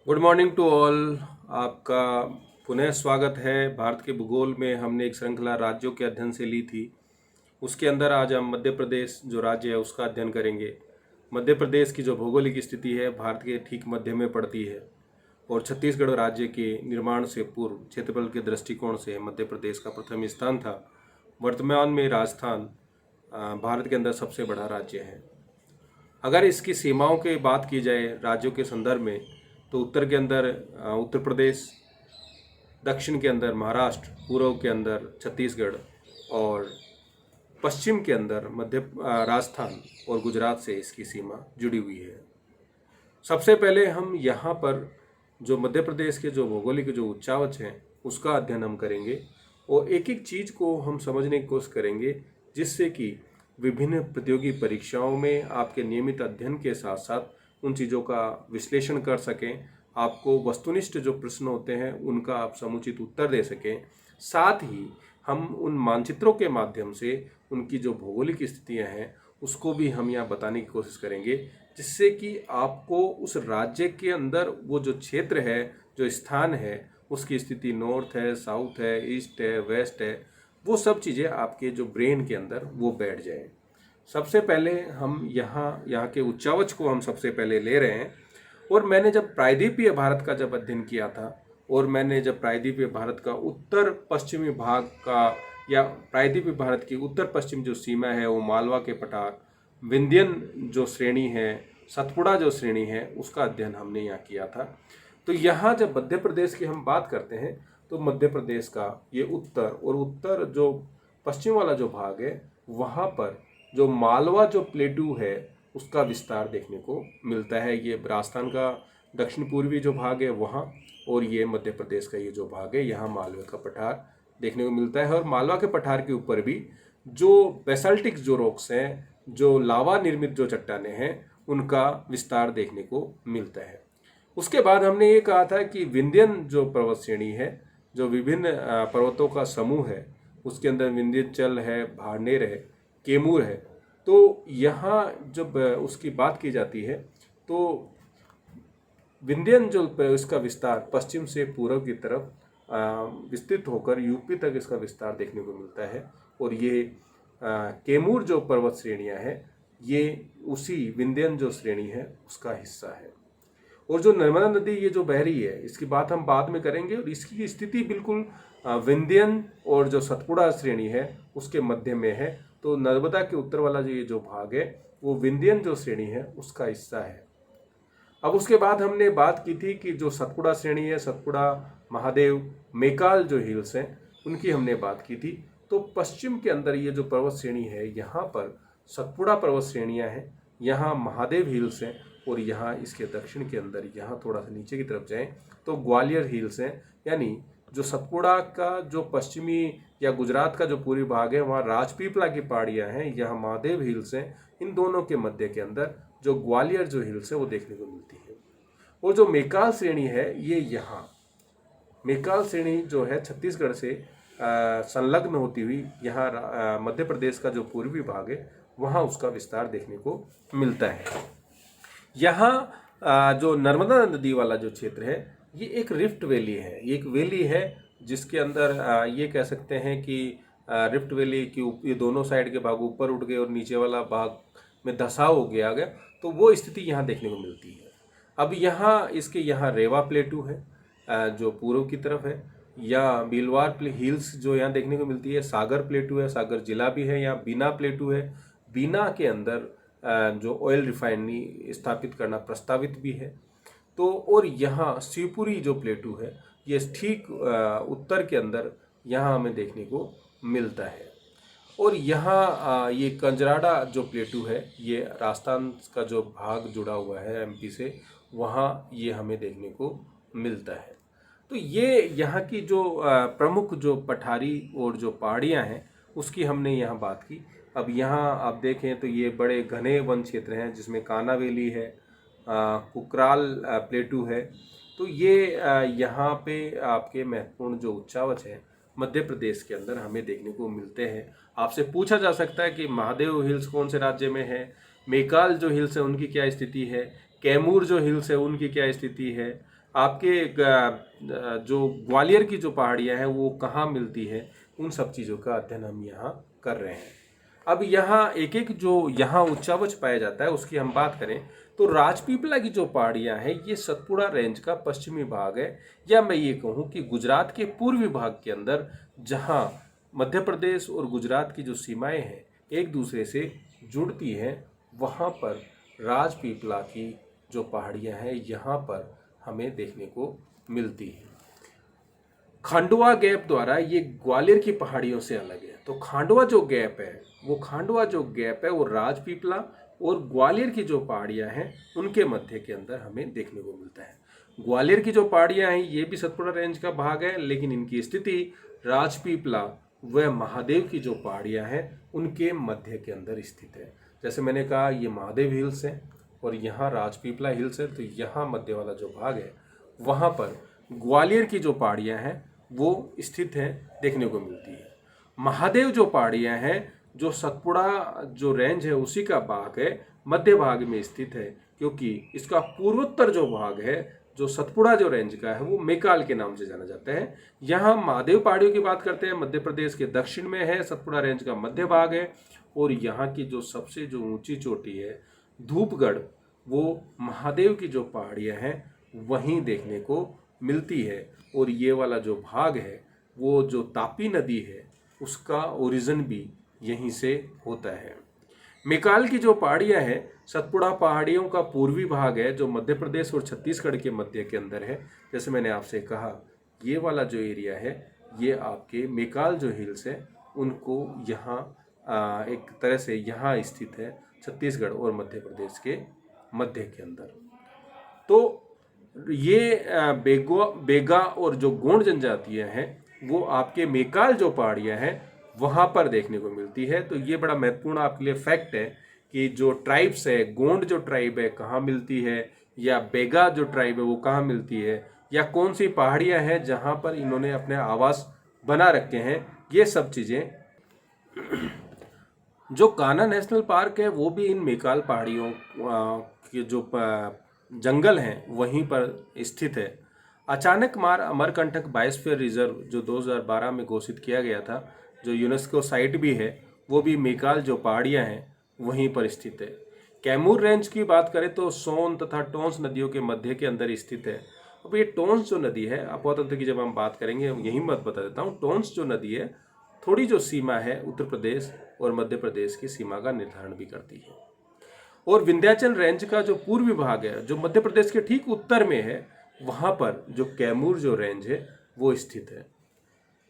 Good morning to all. आपका पुनः स्वागत है। भारत के भूगोल में हमने एक श्रृंखला राज्यों के अध्ययन से ली थी। उसके अंदर आज हम मध्य प्रदेश जो राज्य है उसका अध्ययन करेंगे। मध्य प्रदेश की जो भौगोलिक स्थिति है भारत के ठीक मध्य में पड़ती है और छत्तीसगढ़ राज्य के निर्माण से पूर्व क्षेत्रफल के दृष्टिकोण से मध्य प्रदेश का प्रथम स्थान था। वर्तमान में राजस्थान भारत के अंदर सबसे बड़ा राज्य है। अगर इसकी सीमाओं की बात की जाए राज्यों के संदर्भ में, तो उत्तर के अंदर उत्तर प्रदेश, दक्षिण के अंदर महाराष्ट्र, पूर्व के अंदर छत्तीसगढ़ और पश्चिम के अंदर राजस्थान और गुजरात से इसकी सीमा जुड़ी हुई है। सबसे पहले हम यहाँ पर जो मध्य प्रदेश के जो भौगोलिक जो उच्चावच हैं उसका अध्ययन हम करेंगे और एक एक चीज़ को हम समझने की कोशिश करेंगे, जिससे कि विभिन्न प्रतियोगी परीक्षाओं में आपके नियमित अध्ययन के साथ साथ उन चीज़ों का विश्लेषण कर सकें, आपको वस्तुनिष्ठ जो प्रश्न होते हैं उनका आप समुचित उत्तर दे सकें। साथ ही हम उन मानचित्रों के माध्यम से उनकी जो भौगोलिक स्थितियां हैं उसको भी हम यहाँ बताने की कोशिश करेंगे, जिससे कि आपको उस राज्य के अंदर वो जो क्षेत्र है, जो स्थान है, उसकी स्थिति नॉर्थ है, साउथ है, ईस्ट है, वेस्ट है, वो सब चीज़ें आपके जो ब्रेन के अंदर वो बैठ जाए। सबसे पहले हम यहाँ के उच्चावच को हम सबसे पहले ले रहे हैं। और मैंने जब प्रायद्वीपीय भारत का जब अध्ययन किया था और मैंने जब प्रायद्वीपीय भारत का उत्तर पश्चिमी भाग का या प्रायद्वीपीय भारत की उत्तर पश्चिम जो सीमा है वो मालवा के पठार, विंध्यन जो श्रेणी है, सतपुड़ा जो श्रेणी है, उसका अध्ययन हमने यहाँ किया था। तो यहाँ जब मध्य प्रदेश की हम बात करते हैं तो मध्य प्रदेश का ये उत्तर जो पश्चिम वाला जो भाग है वहाँ पर जो मालवा जो प्लेटू है उसका विस्तार देखने को मिलता है। ये राजस्थान का दक्षिण पूर्वी जो भाग है वहाँ, और ये मध्य प्रदेश का ये जो भाग है यहाँ मालवे का पठार देखने को मिलता है। और मालवा के पठार के ऊपर भी जो बेसाल्टिक जो रॉक्स हैं, जो लावा निर्मित जो चट्टानें हैं, उनका विस्तार देखने को मिलता है। उसके बाद हमने ये कहा था कि विंध्यन जो पर्वत श्रेणी है, जो विभिन्न पर्वतों का समूह है, उसके अंदर विंध्याचल है, भाड़नेर है, कैमूर है। तो यहाँ जब उसकी बात की जाती है तो विंध्यन जो इसका विस्तार पश्चिम से पूर्व की तरफ विस्तृत होकर यूपी तक इसका विस्तार देखने को मिलता है। और ये कैमूर जो पर्वत श्रेणियाँ हैं ये उसी विंध्यन जो श्रेणी है उसका हिस्सा है। और जो नर्मदा नदी ये जो बह रही है इसकी बात हम बाद में करेंगे, और इसकी स्थिति बिल्कुल विंध्यन और जो सतपुड़ा श्रेणी है उसके मध्य में है। तो नर्मदा के उत्तर वाला जो ये जो भाग है वो विंध्यन जो श्रेणी है उसका हिस्सा है। अब उसके बाद हमने बात की थी कि जो सतपुड़ा श्रेणी है, सतपुड़ा, महादेव, मेकाल जो हिल्स हैं उनकी हमने बात की थी। तो पश्चिम के अंदर ये जो पर्वत श्रेणी है यहाँ पर सतपुड़ा पर्वत श्रेणियाँ हैं, यहाँ महादेव हिल्स हैं, और यहाँ इसके दक्षिण के अंदर यहाँ थोड़ा सा नीचे की तरफ जाएं तो ग्वालियर हिल्स हैं। यानी जो सतपुड़ा का जो पश्चिमी या गुजरात का जो पूर्वी भाग है वहाँ राजपीपला की पहाड़ियाँ हैं, यहाँ महादेव हिल्स हैं। इन दोनों के मध्य के अंदर जो ग्वालियर जो हिल्स है वो देखने को मिलती है। और जो मेकाल श्रेणी है ये यहाँ मेकाल श्रेणी जो है छत्तीसगढ़ से संलग्न होती हुई यहाँ मध्य प्रदेश का जो पूर्वी भाग है वहाँ उसका विस्तार देखने को मिलता है। यहाँ जो नर्मदा नदी वाला जो क्षेत्र है ये एक रिफ्ट वैली है, ये एक वैली है जिसके अंदर ये कह सकते हैं कि रिफ्ट वैली की ये दोनों साइड के भाग ऊपर उठ गए और नीचे वाला भाग में धंसाव हो गया तो वो स्थिति यहाँ देखने को मिलती है। अब यहाँ इसके यहाँ रेवा प्लेटू है जो पूर्व की तरफ है, या बिलवार हिल्स जो यहाँ देखने को मिलती है, सागर प्लेटू है, सागर जिला भी है, यहाँ बीना प्लेटू है, बीना के अंदर जो ऑयल रिफाइनरी स्थापित करना प्रस्तावित भी है। तो और यहाँ शिवपुरी जो प्लेटू है ये ठीक उत्तर के अंदर यहाँ हमें देखने को मिलता है। और यहाँ ये कंजराड़ा जो प्लेटू है ये राजस्थान का जो भाग जुड़ा हुआ है एमपी से, वहाँ ये हमें देखने को मिलता है। तो ये यहाँ की जो प्रमुख जो पठारी और जो पहाड़ियाँ हैं उसकी हमने यहाँ बात की। अब यहाँ आप देखें तो ये बड़े घने वन क्षेत्र हैं जिसमें कान्हा वैली है, कुकराल प्लेटू है। तो ये यहाँ पे आपके महत्वपूर्ण जो उच्चावच है मध्य प्रदेश के अंदर हमें देखने को मिलते हैं। आपसे पूछा जा सकता है कि महादेव हिल्स कौन से राज्य में है, मेकाल जो हिल्स है उनकी क्या स्थिति है, कैमूर जो हिल्स है उनकी क्या स्थिति है, आपके जो ग्वालियर की जो पहाड़ियाँ हैं वो कहाँ मिलती है, उन सब चीज़ों का अध्ययन हम यहाँ कर रहे हैं। अब यहाँ एक एक जो यहाँ उच्चावच पाया जाता है उसकी हम बात करें तो राजपीपला की जो पहाड़ियाँ हैं ये सतपुड़ा रेंज का पश्चिमी भाग है, या मैं ये कहूँ कि गुजरात के पूर्वी भाग के अंदर, जहाँ मध्य प्रदेश और गुजरात की जो सीमाएं हैं एक दूसरे से जुड़ती हैं, वहाँ पर राजपीपला की जो पहाड़ियाँ हैं यहाँ पर हमें देखने को मिलती हैं। खांडवा गैप द्वारा ये ग्वालियर की पहाड़ियों से अलग है। तो खांडवा जो गैप है वो राजपीपला और ग्वालियर की जो पहाड़ियाँ हैं उनके मध्य के अंदर हमें देखने को मिलता है। ग्वालियर की जो पहाड़ियाँ हैं ये भी सतपुड़ा रेंज का भाग है, लेकिन इनकी स्थिति राजपीपला व महादेव की जो पहाड़ियाँ हैं उनके मध्य के अंदर स्थित है। जैसे मैंने कहा ये महादेव हिल्स है और यहाँ राजपीपला हिल्स है, तो यहाँ मध्य वाला जो भाग है वहाँ पर ग्वालियर की जो पहाड़ियाँ हैं वो स्थित है, देखने को मिलती है। महादेव जो पहाड़ियाँ हैं जो सतपुड़ा जो रेंज है उसी का भाग है, मध्य भाग में स्थित है, क्योंकि इसका पूर्वोत्तर जो भाग है जो सतपुड़ा जो रेंज का है वो मेकाल के नाम से जाना जाता है। यहाँ महादेव पहाड़ियों की बात करते हैं, मध्य प्रदेश के दक्षिण में है, सतपुड़ा रेंज का मध्य भाग है, और यहाँ की जो सबसे जो ऊंची चोटी है धूपगढ़, वो महादेव की जो पहाड़ियाँ हैं वहीं देखने को मिलती है। और ये वाला जो भाग है वो जो तापी नदी है उसका ओरिजिन भी यहीं से होता है। मेकाल की जो पहाड़ियाँ हैं सतपुड़ा पहाड़ियों का पूर्वी भाग है जो मध्य प्रदेश और छत्तीसगढ़ के मध्य के अंदर है। जैसे मैंने आपसे कहा ये वाला जो एरिया है ये आपके मेकाल जो हिल्स है उनको यहाँ एक तरह से यहाँ स्थित है, छत्तीसगढ़ और मध्य प्रदेश के मध्य के अंदर। तो ये बेगा और जो गोंड जनजातियाँ हैं वो आपके मेकाल जो पहाड़ियाँ हैं वहाँ पर देखने को मिलती है। तो ये बड़ा महत्वपूर्ण आपके लिए फैक्ट है कि जो ट्राइब्स है, गोंड जो ट्राइब है कहाँ मिलती है, या बेगा जो ट्राइब है वो कहाँ मिलती है, या कौन सी पहाड़ियाँ हैं जहाँ पर इन्होंने अपने आवास बना रखे हैं, ये सब चीज़ें। जो कान्हा नेशनल पार्क है वो भी इन मेकाल पहाड़ियों के जो जंगल हैं वहीं पर स्थित है। अचानक मार अमरकंटक बायोस्फीयर रिजर्व जो 2012 में घोषित किया गया था, जो यूनेस्को साइट भी है, वो भी मेकाल जो पहाड़ियाँ हैं वहीं पर स्थित है। कैमूर रेंज की बात करें तो सोन तथा टोंस नदियों के मध्य के अंदर स्थित है। अब ये टोंस जो नदी है, अपोहा तंत्र की जब हम बात करेंगे यही मत बता देता हूँ, टोंस जो नदी है थोड़ी जो सीमा है उत्तर प्रदेश और मध्य प्रदेश की सीमा का निर्धारण भी करती है। और विंध्याचल रेंज का जो पूर्वी भाग है जो मध्य प्रदेश के ठीक उत्तर में है, वहाँ पर जो कैमूर जो रेंज है वो स्थित है।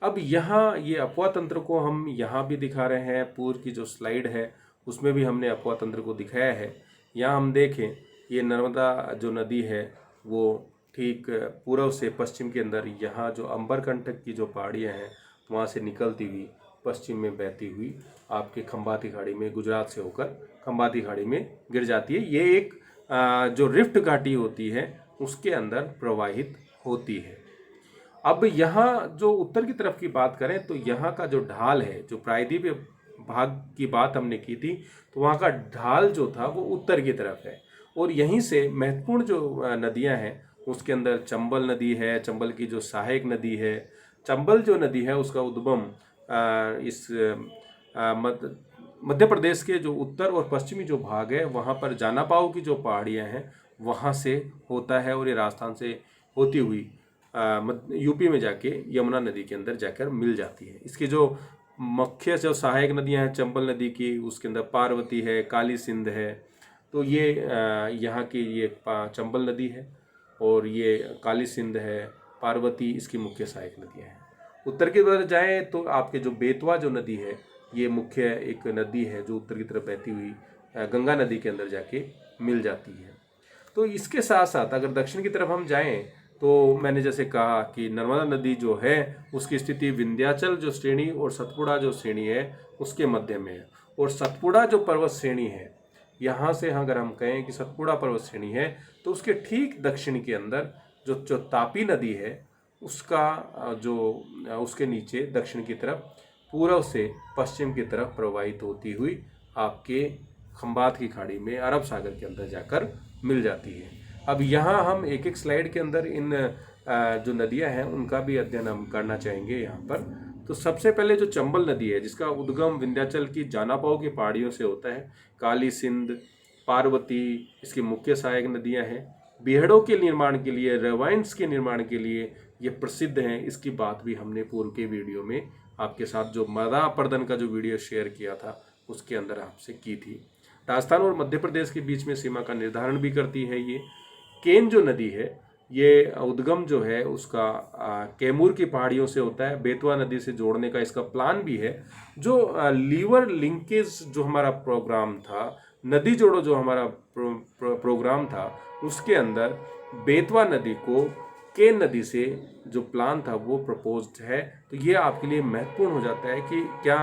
अब यहाँ ये अपोहा तंत्र को हम यहाँ भी दिखा रहे हैं, पूर्व की जो स्लाइड है उसमें भी हमने अपोहा तंत्र को दिखाया है। यहाँ हम देखें ये नर्मदा जो नदी है वो ठीक पूर्व से पश्चिम के अंदर यहाँ जो अम्बरकंटक की जो पहाड़ियाँ हैं वहाँ से निकलती हुई पश्चिम में बहती हुई आपके खंबाती खाड़ी में, गुजरात से होकर खंबाती खाड़ी में गिर जाती है। ये एक जो रिफ्ट घाटी होती है उसके अंदर प्रवाहित होती है। अब यहाँ जो उत्तर की तरफ की बात करें तो यहाँ का जो ढाल है, जो प्रायद्वीपीय भाग की बात हमने की थी, तो वहाँ का ढाल जो था वो उत्तर की तरफ है। और यहीं से महत्वपूर्ण जो नदियाँ हैं उसके अंदर चंबल नदी है, चंबल की जो सहायक नदी है। चंबल जो नदी है उसका उद्गम इस मध्य प्रदेश के जो उत्तर और पश्चिमी जो भाग है वहाँ पर जानापाव की जो पहाड़ियाँ हैं वहाँ से होता है, और ये राजस्थान से होती हुई यूपी में जाके यमुना नदी के अंदर जाकर मिल जाती है। इसकी जो मुख्य जो सहायक नदियाँ हैं चंबल नदी की, उसके अंदर पार्वती है, काली सिंध है। तो ये यहाँ की ये चंबल नदी है और ये काली सिंध है, पार्वती इसकी मुख्य सहायक नदियाँ हैं। उत्तर की तरफ जाएँ तो आपके जो बेतवा जो नदी है ये मुख्य एक नदी है जो उत्तर की तरफ बहती हुई गंगा नदी के अंदर जाके मिल जाती है। तो इसके साथ साथ अगर दक्षिण की तरफ हम जाएं तो मैंने जैसे कहा कि नर्मदा नदी जो है उसकी स्थिति विंध्याचल जो श्रेणी और सतपुड़ा जो श्रेणी है उसके मध्य में है। और सतपुड़ा जो पर्वत श्रेणी है, यहाँ से अगर हम कहें कि सतपुड़ा पर्वत श्रेणी है तो उसके ठीक दक्षिण के अंदर जो तापी नदी है उसका जो उसके नीचे दक्षिण की तरफ पूर्व से पश्चिम की तरफ प्रवाहित होती हुई आपके खंबात की खाड़ी में अरब सागर के अंदर जाकर मिल जाती है। अब यहाँ हम एक एक स्लाइड के अंदर इन जो नदियाँ हैं उनका भी अध्ययन हम करना चाहेंगे यहाँ पर। तो सबसे पहले जो चंबल नदी है, जिसका उद्गम विंध्याचल की जानापाव की पहाड़ियों से होता है। काली सिंध, पार्वती इसकी मुख्य सहायक नदियाँ हैं। बीहड़ों के निर्माण के लिए, रवाइन्स के निर्माण के लिए ये प्रसिद्ध हैं। इसकी बात भी हमने पूर्व के वीडियो में आपके साथ, जो मृदा अपरदन का जो वीडियो शेयर किया था उसके अंदर आपसे की थी। राजस्थान और मध्य प्रदेश के बीच में सीमा का निर्धारण भी करती है ये। केन जो नदी है, ये उद्गम जो है उसका कैमूर की पहाड़ियों से होता है। बेतवा नदी से जोड़ने का इसका प्लान भी है। जो लीवर लिंकेज जो हमारा प्रोग्राम था, नदी जोड़ो जो हमारा प्रोग्राम था, उसके अंदर बेतवा नदी को केन नदी से जो प्लान था वो प्रपोज्ड है। तो ये आपके लिए महत्वपूर्ण हो जाता है कि क्या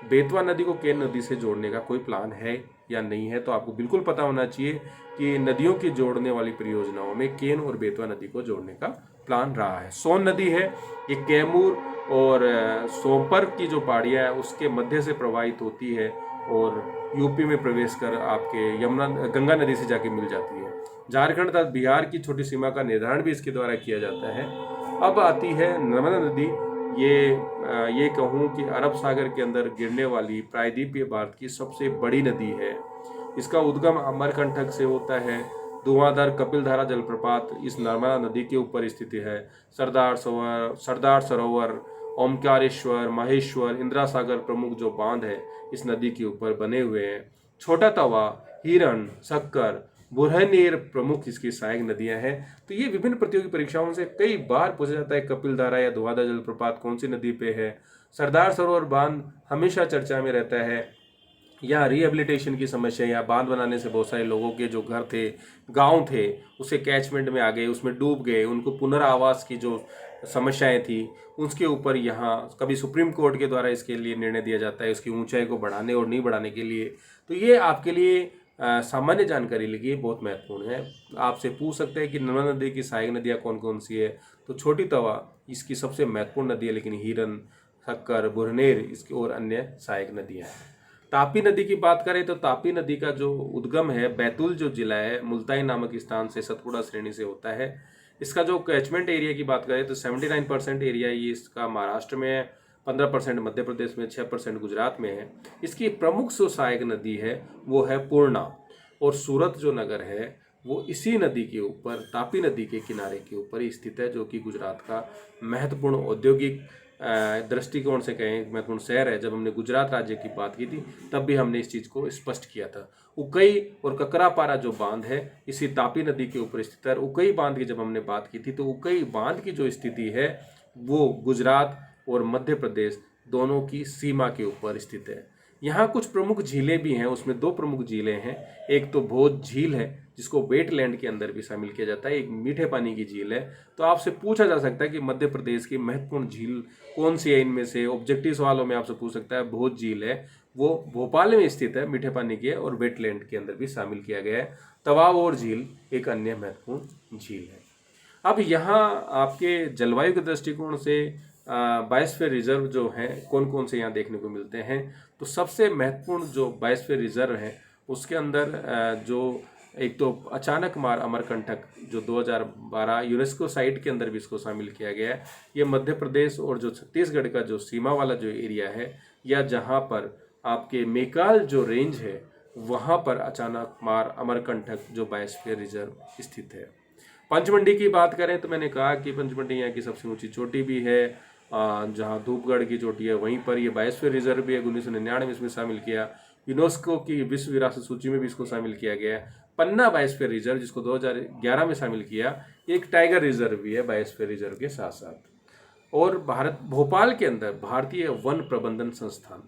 बेतवा नदी को केन नदी से जोड़ने का कोई प्लान है या नहीं है। तो आपको बिल्कुल पता होना चाहिए कि नदियों की जोड़ने वाली परियोजनाओं में केन और बेतवा नदी को जोड़ने का प्लान रहा है। सोन नदी है, ये कैमूर और सोपर की जो पहाड़ियाँ है उसके मध्य से प्रवाहित होती है और यूपी में प्रवेश कर आपके गंगा नदी से जाके मिल जाती है। झारखंड तथा बिहार की छोटी सीमा का निर्धारण भी इसके द्वारा किया जाता है। अब आती है नर्मदा नदी। ये कहूँ कि अरब सागर के अंदर गिरने वाली प्रायद्वीपीय भारत की सबसे बड़ी नदी है। इसका उद्गम अमरकंटक से होता है। धुआंधार कपिलधारा जलप्रपात इस नर्मदा नदी के ऊपर स्थित है। सरदार सरोवर, ओमकारेश्वर, महेश्वर, इंदिरा सागर प्रमुख जो बांध है इस नदी के ऊपर बने हुए हैं। छोटा तवा, हिरण, शक्कर, बुरहनेर प्रमुख इसकी सहायक नदियां हैं। तो ये विभिन्न प्रतियोगी परीक्षाओं से कई बार पूछा जाता है, कपिलधारा या धुआंधार जलप्रपात कौन सी नदी पे है। सरदार सरोवर बांध हमेशा चर्चा में रहता है। या रिहेबिलिटेशन की समस्या, या बांध बनाने से बहुत सारे लोगों के जो घर थे, गांव थे, उसे कैचमेंट में आ गए, उसमें डूब गए, उनको पुनर्वास की जो समस्याएं थी उसके ऊपर यहाँ कभी सुप्रीम कोर्ट के द्वारा इसके लिए निर्णय दिया जाता है, उसकी ऊंचाई को बढ़ाने और नहीं बढ़ाने के लिए। तो ये आपके लिए सामान्य जानकारी लिए बहुत महत्वपूर्ण है। आपसे पूछ सकते हैं कि नर्मदा नदी की सहायक नदियाँ कौन कौन सी है। तो छोटी तवा इसकी सबसे महत्वपूर्ण नदी है, लेकिन हिरन, शक्कर, बुरहनेर इसकी और अन्य सहायक नदियाँ हैं। तापी नदी की बात करें तो तापी नदी का जो उद्गम है बैतूल जो जिला है, मुल्ताई नामक स्थान से सतपुड़ा श्रेणी से होता है। इसका जो कैचमेंट एरिया की बात करें तो 79% एरिया ये इसका महाराष्ट्र में है, 15% मध्य प्रदेश में, 6% गुजरात में है। इसकी प्रमुख जो सहायक नदी है वो है पूर्णा, और सूरत जो नगर है वो इसी नदी के ऊपर, तापी नदी के किनारे के ऊपर ही स्थित है, जो कि गुजरात का महत्वपूर्ण औद्योगिक दृष्टिकोण से कहें महत्वपूर्ण शहर है। जब हमने गुजरात राज्य की बात की थी तब भी हमने इस चीज़ को स्पष्ट किया था। उकई और ककरापारा जो बांध है इसी तापी नदी के ऊपर स्थित है। उकई बांध की जब हमने बात की थी तो उकई बांध की जो स्थिति है वो गुजरात और मध्य प्रदेश दोनों की सीमा के ऊपर स्थित है। यहाँ कुछ प्रमुख झीलें भी हैं, उसमें 2 प्रमुख झीलें हैं। एक तो भोज झील है जिसको वेटलैंड के अंदर भी शामिल किया जाता है, एक मीठे पानी की झील है। तो आपसे पूछा जा सकता है कि मध्य प्रदेश की महत्वपूर्ण झील कौन सी है इनमें से। ऑब्जेक्टिव सवालों में आपसे पूछ सकता है। भोज झील है, वो भोपाल में स्थित है, मीठे पानी की है और वेटलैंड के अंदर भी शामिल किया गया है। तवाब और झील एक अन्य महत्वपूर्ण झील है। अब यहाँ आपके जलवायु के दृष्टिकोण से बायोस्फीयर रिजर्व जो हैं कौन कौन से यहाँ देखने को मिलते हैं। तो सबसे महत्वपूर्ण जो बायोस्फीयर रिजर्व है उसके अंदर जो एक तो अचानक मार अमरकंटक जो 2012 यूनेस्को साइट के अंदर भी इसको शामिल किया गया है। ये मध्य प्रदेश और जो छत्तीसगढ़ का जो सीमा वाला जो एरिया है, या जहाँ पर आपके मेकाल जो रेंज है वहाँ पर अचानक मार अमरकंटक जो बायोस्फीयर रिजर्व स्थित है। पंचमंडी की बात करें तो मैंने कहा कि पंचमंडी यहाँ की सबसे ऊंची चोटी भी है, जहाँ धूपगढ़ की चोटी है वहीं पर ये बायोस्फीयर रिजर्व भी है। 1999 इसमें शामिल किया। यूनेस्को की विश्व विरासत सूची में भी इसको शामिल किया गया है। पन्ना बायोस्फीयर रिजर्व जिसको 2011 में शामिल किया, एक टाइगर रिजर्व भी है बायोस्फीयर रिजर्व के साथ साथ। और भोपाल के अंदर भारतीय वन प्रबंधन संस्थान,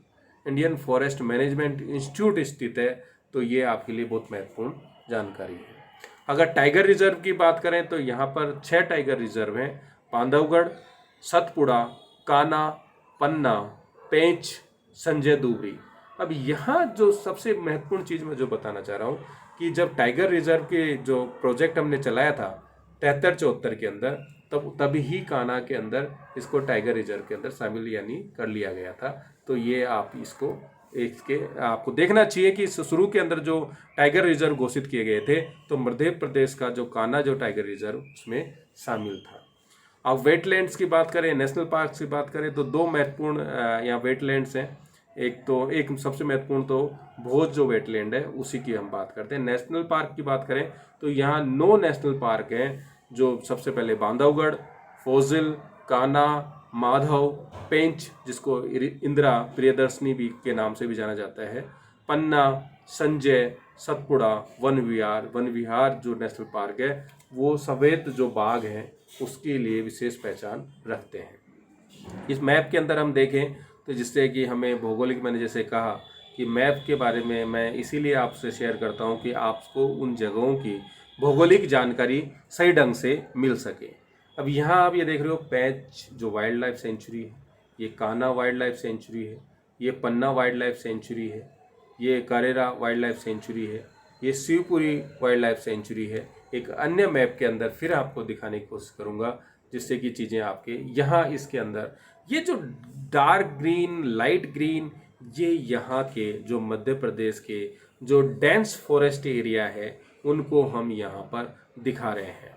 इंडियन फॉरेस्ट मैनेजमेंट इंस्टीट्यूट स्थित है। तो ये आपके लिए बहुत महत्वपूर्ण जानकारी है। अगर टाइगर रिजर्व की बात करें तो यहाँ पर 6 टाइगर रिजर्व हैं, बांधवगढ़, सतपुड़ा, कान्हा, पन्ना, पेंच, संजय दुबरी। अब यहाँ जो सबसे महत्वपूर्ण चीज़ मैं जो बताना चाह रहा हूँ कि जब टाइगर रिजर्व के जो प्रोजेक्ट हमने चलाया था 73-74 के अंदर, तभी ही कान्हा के अंदर इसको टाइगर रिजर्व के अंदर शामिल यानी कर लिया गया था। तो ये आप इसको इसके आपको देखना चाहिए कि शुरू के अंदर जो टाइगर रिजर्व घोषित किए गए थे तो मध्य प्रदेश का जो कान्हा जो टाइगर रिजर्व उसमें शामिल था। अब वेटलैंड्स की बात करें, नेशनल पार्क की बात करें तो दो महत्वपूर्ण यहाँ वेटलैंड्स हैं। एक सबसे महत्वपूर्ण तो भोज जो वेटलैंड है उसी की हम बात करते हैं। नेशनल पार्क की बात करें तो यहाँ 9 नेशनल पार्क हैं, जो सबसे पहले बांधवगढ़, फोजिल, कान्हा, माधव, पेंच जिसको इंदिरा प्रियदर्शनी भी के नाम से भी जाना जाता है, पन्ना, संजय, सतपुड़ा, वन विहार जो नेशनल पार्क है वो सफेद जो बाघ हैं उसके लिए विशेष पहचान रखते हैं। इस मैप के अंदर हम देखें तो जिससे कि हमें भौगोलिक, मैंने जैसे कहा कि मैप के बारे में मैं इसीलिए आपसे शेयर करता हूं कि आपको उन जगहों की भौगोलिक जानकारी सही ढंग से मिल सके। अब यहाँ आप ये देख रहे हो पेंच जो वाइल्ड लाइफ सेंचुरी है, ये कान्हा वाइल्ड लाइफ सेंचुरी है, ये पन्ना वाइल्ड लाइफ सेंचुरी है, ये करेरा वाइल्ड लाइफ सेंचुरी है, ये शिवपुरी वाइल्ड लाइफ सेंचुरी है। एक अन्य मैप के अंदर फिर आपको दिखाने की कोशिश करूँगा जिससे कि चीज़ें आपके यहाँ इसके अंदर ये जो डार्क ग्रीन, लाइट ग्रीन, ये यहाँ के जो मध्य प्रदेश के जो डेंस फॉरेस्ट एरिया है उनको हम यहाँ पर दिखा रहे हैं।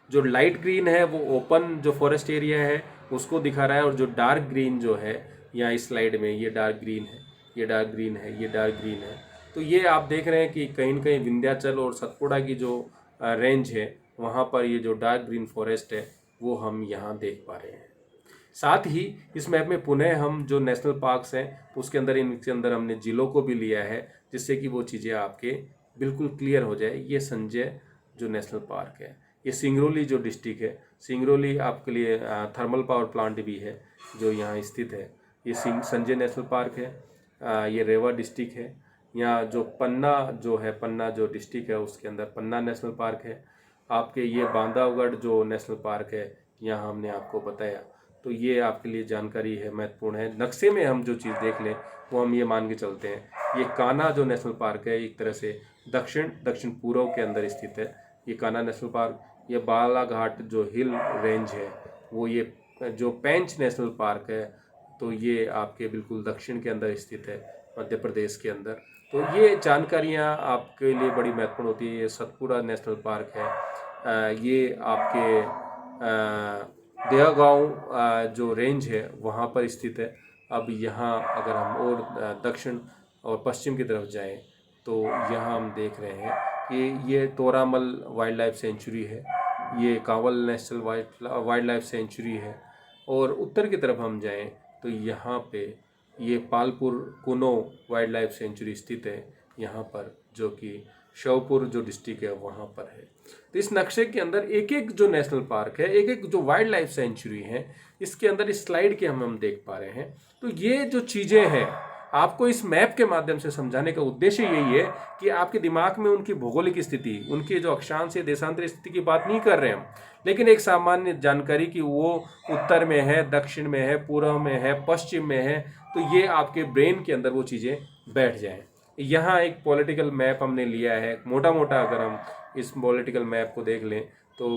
जो लाइट ग्रीन है वो ओपन जो फॉरेस्ट एरिया है उसको दिखा रहा है, और जो डार्क ग्रीन जो है यहाँ इस स्लाइड में ये डार्क ग्रीन है, ये डार्क ग्रीन है, ये डार्क ग्रीन है। तो ये आप देख रहे हैं कि कहीं न कहीं विंध्याचल और सतपुड़ा की जो रेंज है वहाँ पर ये जो डार्क ग्रीन फॉरेस्ट है वो हम यहाँ देख पा रहे हैं। साथ ही इस मैप में पुनः हम जो नेशनल पार्क्स हैं उसके अंदर इनके अंदर हमने जिलों को भी लिया है जिससे कि वो चीज़ें आपके बिल्कुल क्लियर हो जाए। ये संजय जो नेशनल पार्क है, ये सिंगरौली जो डिस्ट्रिक्ट है, सिंगरौली आपके लिए थर्मल पावर प्लांट भी है जो यहाँ स्थित है। ये संजय नेशनल पार्क है। ये रेवा डिस्ट्रिक्ट है। यहाँ जो पन्ना जो है, पन्ना जो डिस्ट्रिक्ट है उसके अंदर पन्ना नेशनल पार्क है। आपके ये बांधवगढ़ जो नेशनल पार्क है यहाँ हमने आपको बताया। तो ये आपके लिए जानकारी है, महत्वपूर्ण है। नक्शे में हम जो चीज़ देख लें वो हम ये मान के चलते हैं। ये कान्हा जो नेशनल पार्क है एक तरह से दक्षिण पूर्व के अंदर स्थित है ये कान्हा नेशनल पार्क। ये बालाघाट जो हिल रेंज है वो ये जो पेंच नेशनल पार्क है तो ये आपके बिल्कुल दक्षिण के अंदर स्थित है मध्य प्रदेश के अंदर। तो ये जानकारियाँ आपके लिए बड़ी महत्वपूर्ण होती है। ये सतपुड़ा नेशनल पार्क है। ये आपके देहगांव जो रेंज है वहाँ पर स्थित है। अब यहाँ अगर हम और दक्षिण और पश्चिम की तरफ जाएं तो यहाँ हम देख रहे हैं कि ये तोरामल वाइल्ड लाइफ सेंचुरी है, ये कांवल नेशनल वाइल्ड लाइफ सेंचुरी है। और उत्तर की तरफ हम जाएं तो यहाँ पे ये पालपुर कुनो वाइल्ड लाइफ सेंचुरी स्थित है यहाँ पर, जो कि श्योपुर जो डिस्ट्रिक्ट है वहाँ पर है। तो इस नक्शे के अंदर एक एक जो नेशनल पार्क है, एक एक जो वाइल्ड लाइफ सेंचुरी है, इसके अंदर इस स्लाइड के हम देख पा रहे हैं। तो ये जो चीज़ें हैं आपको इस मैप के माध्यम से समझाने का उद्देश्य यही है कि आपके दिमाग में उनकी भौगोलिक स्थिति, उनके जो अक्षांश या देशांतर स्थिति की बात नहीं कर रहे हम, लेकिन एक सामान्य जानकारी कि वो उत्तर में है, दक्षिण में है, पूर्व में है, पश्चिम में है। तो ये आपके ब्रेन के अंदर वो चीज़ें बैठ जाएं। यहाँ एक पॉलिटिकल मैप हमने लिया है, मोटा मोटा अगर हम इस पॉलिटिकल मैप को देख लें तो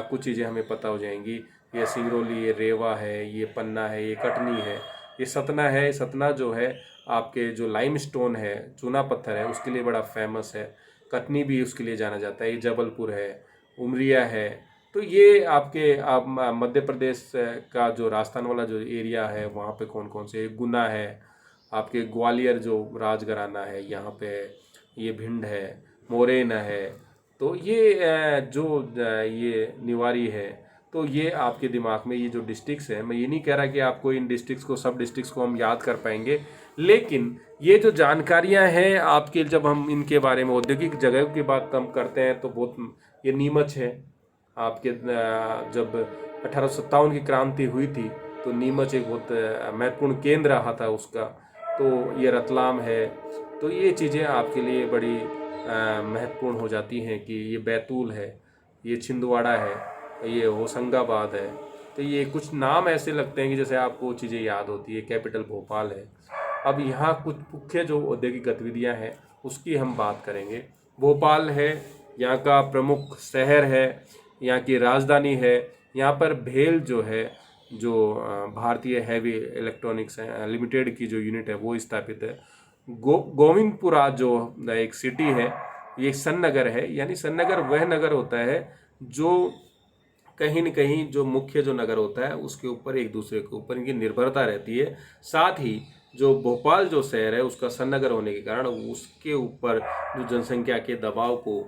कुछ चीज़ें हमें पता हो जाएंगी। ये सिंगरौली, ये रेवा है, ये पन्ना है, ये कटनी है, ये सतना है। सतना जो है आपके जो लाइमस्टोन है, चूना पत्थर है, उसके लिए बड़ा फेमस है। कटनी भी उसके लिए जाना जाता है। ये जबलपुर है, उमरिया है। तो ये आपके आप मध्य प्रदेश का जो राजस्थान वाला जो एरिया है वहाँ पे कौन कौन से, गुना है, आपके ग्वालियर जो राजघराना है यहाँ पे, ये भिंड है, मोरेना है। तो ये ये निवारी है। तो ये आपके दिमाग में ये जो डिस्ट्रिक्ट्स हैं, मैं ये नहीं कह रहा कि आपको इन डिस्ट्रिक्ट्स को, सब डिस्ट्रिक्ट्स को हम याद कर पाएंगे, लेकिन ये जो जानकारियां हैं आपके, जब हम इनके बारे में औद्योगिक जगह की बात हम करते हैं तो बहुत, ये नीमच है आपके, जब 1857 की क्रांति हुई थी तो नीमच एक बहुत महत्वपूर्ण केंद्र रहा था उसका। तो ये रतलाम है। तो ये चीज़ें आपके लिए बड़ी महत्वपूर्ण हो जाती हैं कि ये बैतूल है, ये छिंदवाड़ा है, ये होशंगाबाद है। तो ये कुछ नाम ऐसे लगते हैं कि जैसे आपको चीज़ें याद होती है। कैपिटल भोपाल है। अब यहाँ कुछ मुख्य जो औद्योगिक गतिविधियाँ हैं उसकी हम बात करेंगे। भोपाल है, यहाँ का प्रमुख शहर है, यहाँ की राजधानी है। यहाँ पर भेल जो है, जो भारतीय हैवी इलेक्ट्रॉनिक्स लिमिटेड की जो यूनिट है वो स्थापित है। गोविंदपुरा जो एक सिटी है, ये सन नगर है। यानी सन नगर वह नगर होता है जो कहीं न कहीं जो मुख्य जो नगर होता है उसके ऊपर एक दूसरे के ऊपर इनकी निर्भरता रहती है। साथ ही जो भोपाल जो शहर है उसका सन नगर होने के कारण उसके ऊपर जो जनसंख्या के दबाव को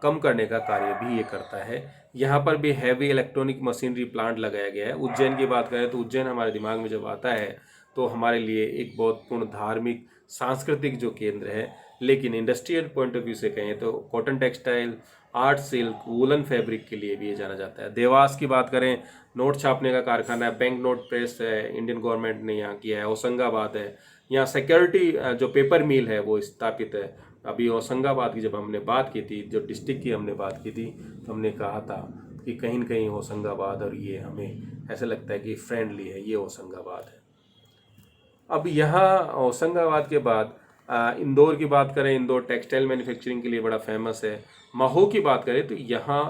कम करने का कार्य भी ये करता है। यहाँ पर भी हैवी इलेक्ट्रॉनिक मशीनरी प्लांट लगाया गया है। उज्जैन की बात करें तो उज्जैन हमारे दिमाग में जब आता है तो हमारे लिए एक बहुत पूर्ण धार्मिक सांस्कृतिक जो केंद्र है, लेकिन इंडस्ट्रियल पॉइंट ऑफ व्यू से कहें तो cotton textile, art silk, woollen fabric के लिए भी ये जाना जाता है। देवास की बात करें, नोट छापने का कारखाना है, बैंक नोट प्रेस है, इंडियन गवर्नमेंट ने यहाँ किया है। होशंगाबाद है, यहाँ सिक्योरिटी जो पेपर मिल है वो स्थापित है। अभी होशंगाबाद की जब हमने बात की थी, जो डिस्ट्रिक्ट की हमने बात की थी, तो हमने कहा था कि कहीं न कहीं होशंगाबाद और ये हमें ऐसा लगता है कि फ्रेंडली है, ये होशंगाबाद है। अब यहाँ होशंगाबाद के बाद इंदौर की बात करें, इंदौर टेक्सटाइल मैन्युफैक्चरिंग के लिए बड़ा फेमस है। महो की बात करें तो यहाँ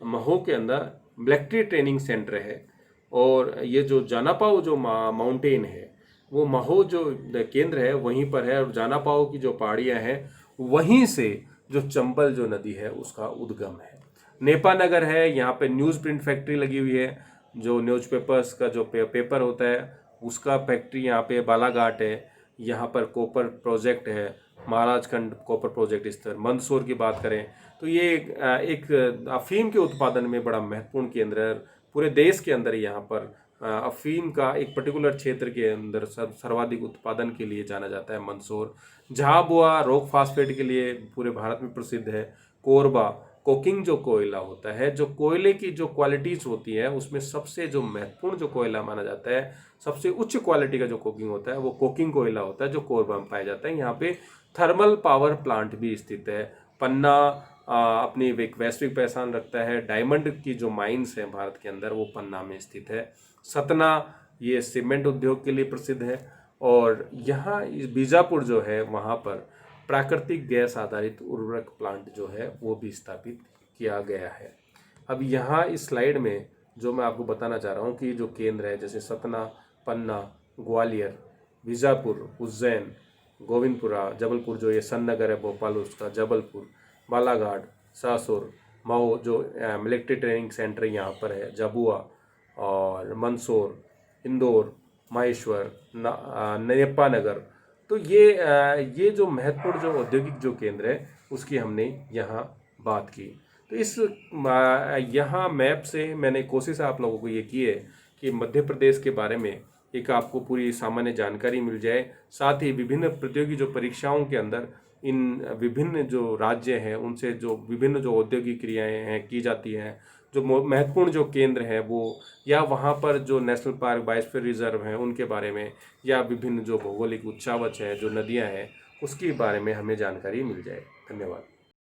महो के अंदर मिलिट्री ट्रेनिंग सेंटर है। और ये जो जानापाव जो माउंटेन है वो महो जो केंद्र है वहीं पर है, और जानापाव की जो पहाड़ियाँ हैं वहीं से जो चंबल जो नदी है उसका उद्गम है। नेपा नगर है, यहाँ पे न्यूज़ प्रिंट फैक्ट्री लगी हुई है, जो न्यूज़पेपर्स का जो पेपर होता है उसका फैक्ट्री यहाँ पे। बालाघाट है, यहाँ पर कॉपर प्रोजेक्ट है, महाराजखंड कॉपर प्रोजेक्ट। इस तरह मंदसौर की बात करें तो ये एक अफीम के उत्पादन में बड़ा महत्वपूर्ण केंद्र है। पूरे देश के अंदर यहाँ पर अफीम का एक पर्टिकुलर क्षेत्र के अंदर सर्वाधिक उत्पादन के लिए जाना जाता है मंदसौर। झाबुआ रॉक फास्फेट के लिए पूरे भारत में प्रसिद्ध है। कोरबा कोकिंग जो कोयला होता है, जो कोयले की जो क्वालिटीज़ होती है उसमें सबसे जो महत्वपूर्ण जो कोयला माना जाता है, सबसे उच्च क्वालिटी का जो कोकिंग होता है वो कोकिंग कोयला होता है, जो कोरबा में पाया जाता है। यहाँ पे थर्मल पावर प्लांट भी स्थित है। पन्ना अपनी एक वैश्विक पहचान रखता है। डायमंड की जो माइंस हैं भारत के अंदर वो पन्ना में स्थित है। सतना ये सीमेंट उद्योग के लिए प्रसिद्ध है। और यहाँ बीजापुर जो है वहाँ पर प्राकृतिक गैस आधारित उर्वरक प्लांट जो है वो भी स्थापित किया गया है। अब यहाँ इस स्लाइड में जो मैं आपको बताना चाह रहा हूँ कि जो केंद्र है जैसे सतना, पन्ना, ग्वालियर, बीजापुर, उज्जैन, गोविंदपुरा, जबलपुर जो ये सन नगर है भोपाल उसका, जबलपुर, बालाघाट, सासुर, मऊ जो मिलिट्री ट्रेनिंग सेंटर यहाँ पर है, झाबुआ और मंदसौर, इंदौर, माहेश्वर, नेपा नगर। तो ये जो महत्वपूर्ण जो औद्योगिक जो केंद्र है उसकी हमने यहाँ बात की। तो इस यहाँ मैप से मैंने कोशिश आप लोगों को ये की है कि मध्य प्रदेश के बारे में एक आपको पूरी सामान्य जानकारी मिल जाए। साथ ही विभिन्न प्रतियोगी जो परीक्षाओं के अंदर इन विभिन्न जो राज्य हैं उनसे जो विभिन्न जो औद्योगिक क्रियाएं हैं की जाती हैं, जो महत्वपूर्ण जो केंद्र हैं वो, या वहाँ पर जो नेशनल पार्क, बायोस्फीयर रिजर्व हैं उनके बारे में, या विभिन्न जो भौगोलिक उच्चावच हैं, जो नदियाँ हैं उसके बारे में हमें जानकारी मिल जाए। धन्यवाद।